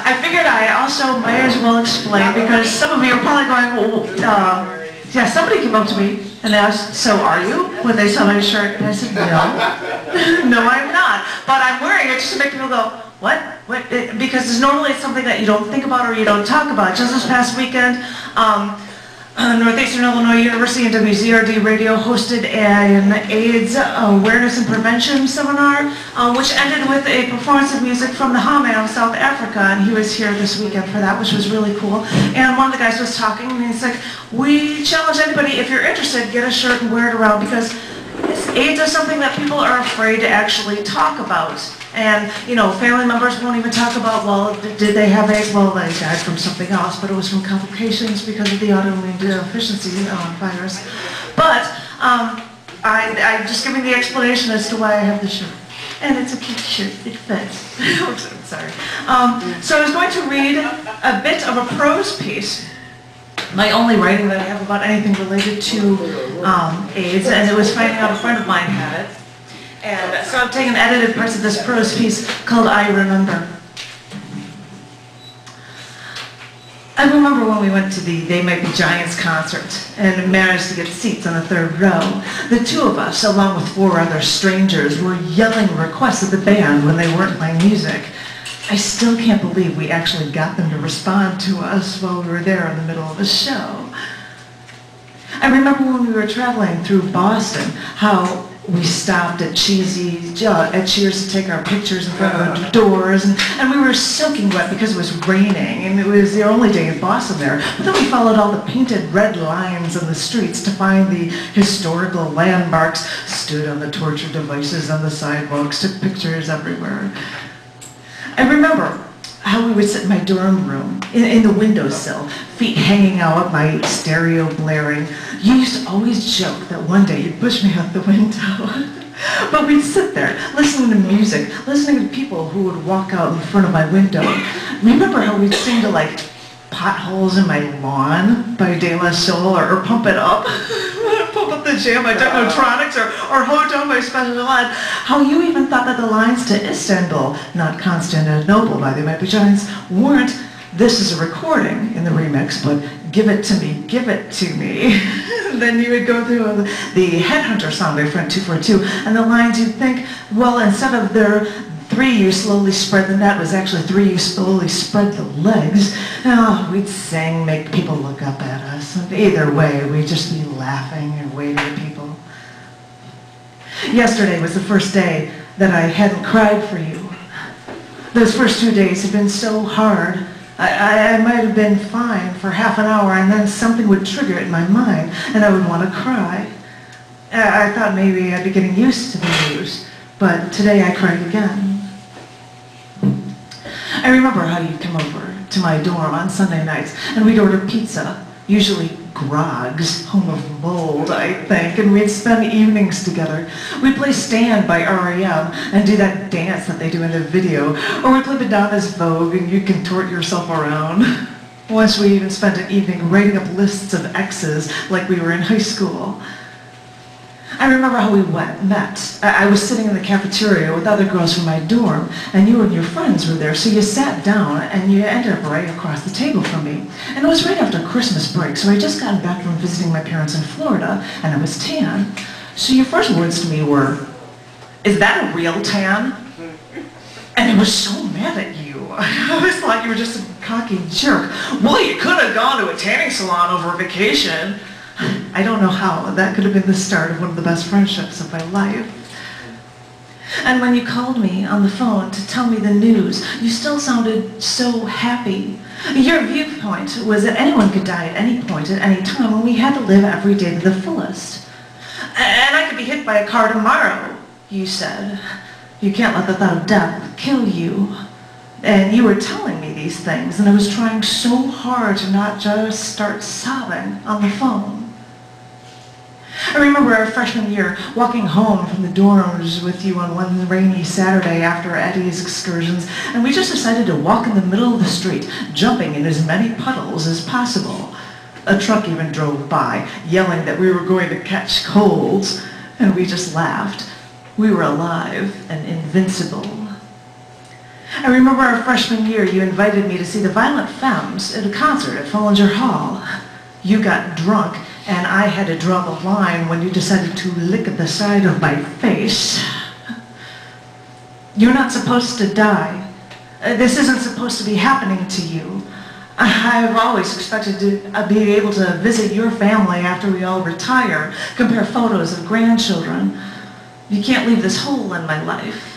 I figured I also might as well explain, because some of you are probably going, well, yeah, somebody came up to me and asked, so are you? When they saw my shirt, and I said, no. No, I'm not. But I'm wearing it just to make people go, what? Because it's normally something that you don't think about or you don't talk about. Just this past weekend, Northeastern Illinois University and WZRD Radio hosted an AIDS awareness and prevention seminar, which ended with a performance of music from the Hame of South Africa, and he was here this weekend for that, which was really cool. And one of the guys was talking, and he's like, we challenge anybody, if you're interested, get a shirt and wear it around, because AIDS is something that people are afraid to actually talk about. And, you know, family members won't even talk about, well, did they have AIDS? Well, they died from something else, but it was from complications because of the autoimmune deficiency virus. But I'm just giving the explanation as to why I have the shirt. And it's a cute shirt. It fits. I'm sorry. So I was going to read a bit of a prose piece. My only writing that I have about anything related to AIDS, and it was finding out a friend of mine had it. And so I've taken edited parts of this prose piece called I Remember. I remember when we went to the They Might Be Giants concert and managed to get seats on the third row. The two of us, along with 4 other strangers, were yelling requests at the band when they weren't playing music. I still can't believe we actually got them to respond to us while we were there in the middle of a show. I remember when we were traveling through Boston, how we stopped at Cheers to take our pictures in front of the doors, and we were soaking wet because it was raining, and it was the only day in Boston there. But then we followed all the painted red lines on the streets to find the historical landmarks, stood on the torture devices on the sidewalks, took pictures everywhere. I remember how we would sit in my dorm room, in the windowsill, feet hanging out, my stereo blaring. You used to always joke that one day you'd push me out the window. But we'd sit there, listening to music, listening to people who would walk out in front of my window. Remember how we'd sing to, like, Potholes in My Lawn by De La Soul, or Pump It Up? Pump Up the Jam by Technotronics, or Hold On by Special Ed. How you even thought that the lines to Istanbul, not Constantinople by They Might Be Giants, weren't, this is a recording in the remix, but give it to me. Then you would go through the Headhunter song by Front 242, and the lines you'd think, well, instead of their 3 you slowly spread the net, was actually 3 you slowly spread the legs. Oh, we'd sing, make people look up at us. And either way, we'd just be laughing and waving at people. Yesterday was the first day that I hadn't cried for you. Those first 2 days had been so hard. I might have been fine for half an hour, and then something would trigger it in my mind, and I would want to cry. I thought maybe I'd be getting used to the news, but today I cried again. I remember how you'd come over to my dorm on Sunday nights, and we'd order pizza, usually Grog's, home of mold, I think, and we'd spend evenings together. We'd play Stand by R.E.M. and do that dance that they do in the video, or we'd play Madonna's Vogue and you'd contort yourself around. Once we even spent an evening writing up lists of exes like we were in high school. I remember how we met. I was sitting in the cafeteria with other girls from my dorm, and you and your friends were there, so you sat down, and you ended up right across the table from me. And it was right after Christmas break, so I just gotten back from visiting my parents in Florida, and I was tan. So your first words to me were, is that a real tan? And I was so mad at you. I always thought you were just a cocky jerk. Well, you could have gone to a tanning salon over vacation. I don't know how. That could have been the start of one of the best friendships of my life. And when you called me on the phone to tell me the news, you still sounded so happy. Your viewpoint was that anyone could die at any point, at any time, and we had to live every day to the fullest. And I could be hit by a car tomorrow, you said. You can't let the thought of death kill you. And you were telling me these things, and I was trying so hard to not just start sobbing on the phone. I remember our freshman year walking home from the dorms with you on one rainy Saturday after Eddie's excursions, and we just decided to walk in the middle of the street, jumping in as many puddles as possible. A truck even drove by, yelling that we were going to catch colds, and we just laughed. We were alive and invincible. I remember our freshman year, you invited me to see the Violent Femmes at a concert at Follinger Hall. You got drunk, and I had to draw the line when you decided to lick at the side of my face. You're not supposed to die. This isn't supposed to be happening to you. I've always expected to be able to visit your family after we all retire, compare photos of grandchildren. You can't leave this hole in my life.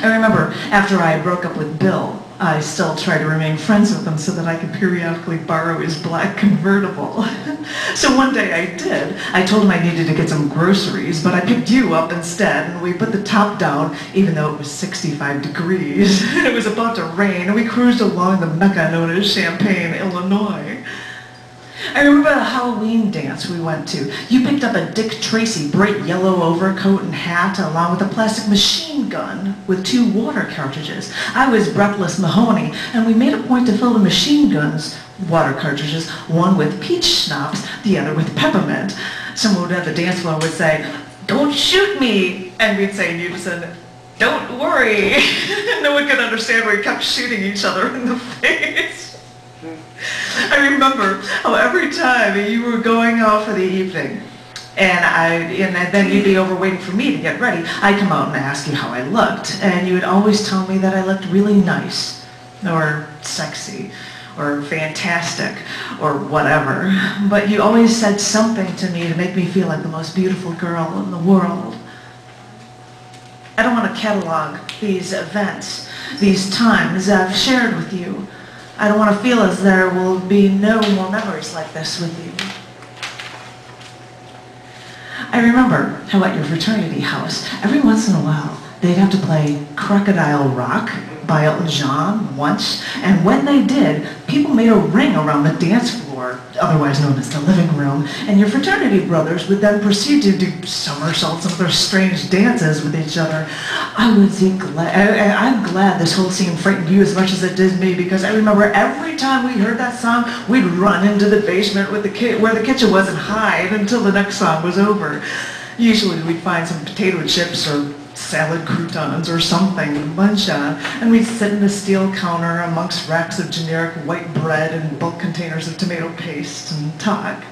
I remember after I broke up with Bill, I still tried to remain friends with him so that I could periodically borrow his black convertible. So one day I did. I told him I needed to get some groceries, but I picked you up instead, and we put the top down, even though it was 65 degrees. It was about to rain, and we cruised along the mecca known as Champaign, Illinois. I remember the Halloween dance we went to. You picked up a Dick Tracy bright yellow overcoat and hat along with a plastic machine gun with 2 water cartridges. I was Breathless Mahoney, and we made a point to fill the machine gun's water cartridges, one with peach schnapps, the other with peppermint. Someone at the dance floor would say, "Don't shoot me," and we'd say in unison, "Don't worry." No one could understand why we kept shooting each other in the face. I remember how every time you were going out for the evening, and then you'd be over waiting for me to get ready, I'd come out and ask you how I looked, and you would always tell me that I looked really nice, or sexy, or fantastic, or whatever. But you always said something to me to make me feel like the most beautiful girl in the world. I don't want to catalog these events, these times I've shared with you. I don't want to feel as there will be no more memories like this with you. I remember how at your fraternity house, every once in a while, they'd have to play Crocodile Rock by Elton John once, and when they did, people made a ring around the dance floor, otherwise known as the living room, and your fraternity brothers would then proceed to do somersaults and other strange dances with each other. I'm glad this whole scene frightened you as much as it did me, because I remember every time we heard that song, we'd run into the basement with where the kitchen was and hide until the next song was over. Usually we'd find some potato chips or salad croutons or something to munch on, and we'd sit in the steel counter amongst racks of generic white bread and bulk containers of tomato paste and talk.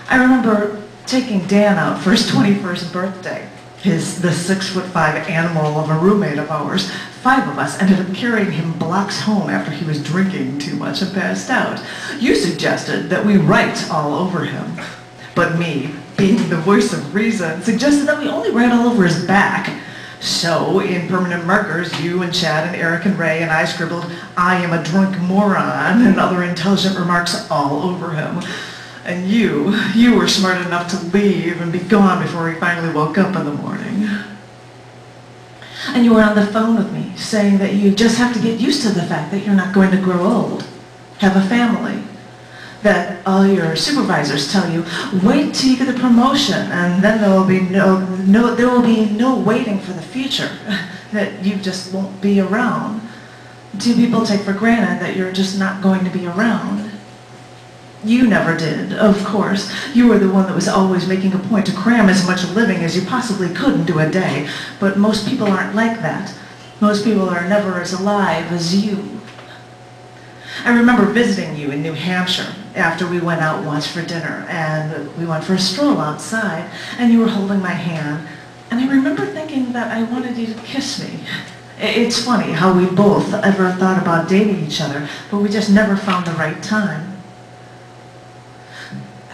I remember taking Dan out for his 21st birthday. The 6'5" animal of a roommate of ours. 5 of us ended up carrying him blocks home after he was drinking too much and passed out. You suggested that we write all over him, but me, being the voice of reason, suggested that we only write all over his back. So, in permanent markers, you and Chad and Eric and Ray and I scribbled, "I am a drunk moron," and other intelligent remarks all over him. And you were smart enough to leave and be gone before he finally woke up in the morning. And you were on the phone with me, saying that you just have to get used to the fact that you're not going to grow old, have a family, that all your supervisors tell you, wait till you get the promotion, and then there will be no waiting for the future, that you just won't be around. Do people take for granted that you're just not going to be around? You never did, of course. You were the one that was always making a point to cram as much living as you possibly could into a day, but most people aren't like that. Most people are never as alive as you. I remember visiting you in New Hampshire after we went out once for dinner, and we went for a stroll outside, and you were holding my hand, and I remember thinking that I wanted you to kiss me. It's funny how we both ever thought about dating each other, but we just never found the right time.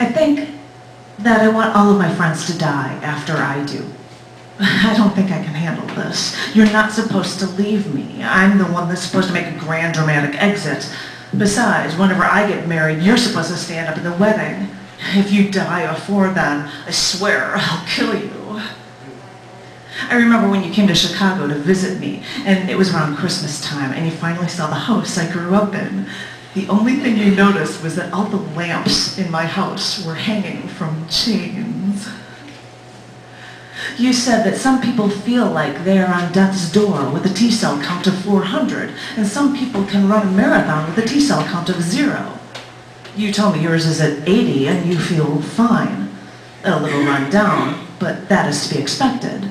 I think that I want all of my friends to die after I do. I don't think I can handle this. You're not supposed to leave me. I'm the one that's supposed to make a grand dramatic exit. Besides, whenever I get married, you're supposed to stand up at the wedding. If you die before then, I swear I'll kill you. I remember when you came to Chicago to visit me, and it was around Christmas time, and you finally saw the house I grew up in. The only thing you noticed was that all the lamps in my house were hanging from chains. You said that some people feel like they are on death's door with a T-cell count of 400, and some people can run a marathon with a T-cell count of 0. You told me yours is at 80 and you feel fine. A little run down, but that is to be expected.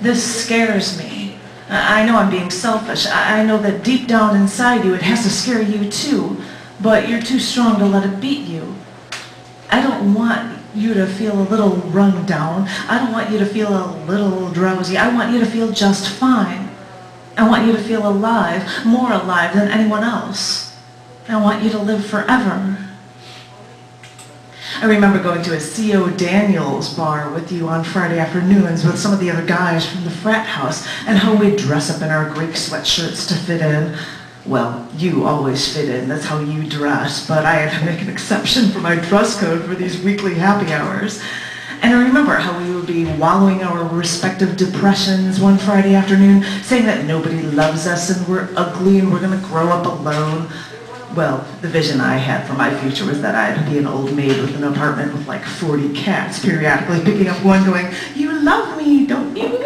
This scares me. I know I'm being selfish. I know that deep down inside you it has to scare you too, but you're too strong to let it beat you. I don't want you to feel a little run down. I don't want you to feel a little drowsy. I want you to feel just fine. I want you to feel alive, more alive than anyone else. I want you to live forever. I remember going to a C.O. Daniels bar with you on Friday afternoons with some of the other guys from the frat house, and how we'd dress up in our Greek sweatshirts to fit in. Well, you always fit in, that's how you dress, but I had to make an exception for my dress code for these weekly happy hours. And I remember how we would be wallowing our respective depressions one Friday afternoon, saying that nobody loves us and we're ugly and we're going to grow up alone. Well, the vision I had for my future was that I'd be an old maid with an apartment with like 40 cats, periodically picking up one going, "You love me, don't you?"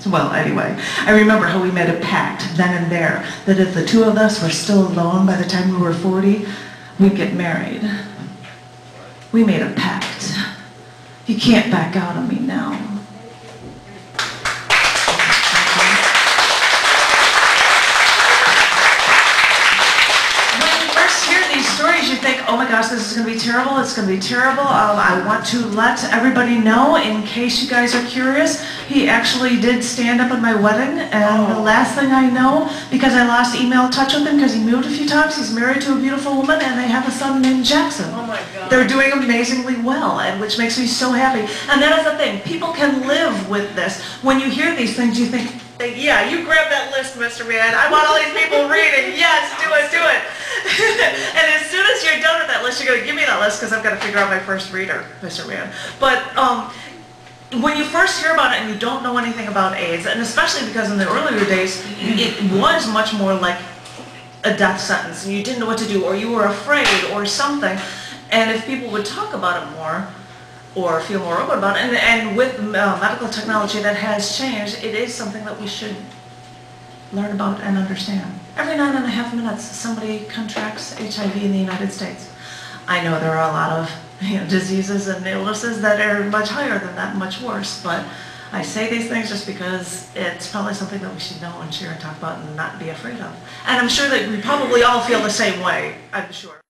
Well, anyway, I remember how we made a pact then and there that if the two of us were still alone by the time we were 40, we'd get married. We made a pact. You can't back out on me now. You think, oh my gosh, this is going to be terrible, it's going to be terrible. I want to let everybody know, in case you guys are curious, he actually did stand up at my wedding, and the last thing I know, because I lost email touch with him because he moved a few times, he's married to a beautiful woman and they have a son named Jackson. Oh my God. They're doing amazingly well, and which makes me so happy. And that is the thing, people can live with this. When you hear these things, you think, yeah, you grab that list, Mr. Man. I want all these people reading. Yes, do it, do it. And as soon as you're done with that list, you're going to give me that list because I've got to figure out my first reader, Mr. Man. But when you first hear about it and you don't know anything about AIDS, and especially because in the earlier days, it was much more like a death sentence, and you didn't know what to do, or you were afraid, or something. And if people would talk about it more, or feel more open about it, and with medical technology that has changed, it is something that we should learn about and understand. Every 9.5 minutes, somebody contracts HIV in the United States. I know there are a lot of diseases and illnesses that are much higher than that, much worse, but I say these things just because it's probably something that we should know and share and talk about and not be afraid of. And I'm sure that we probably all feel the same way, I'm sure.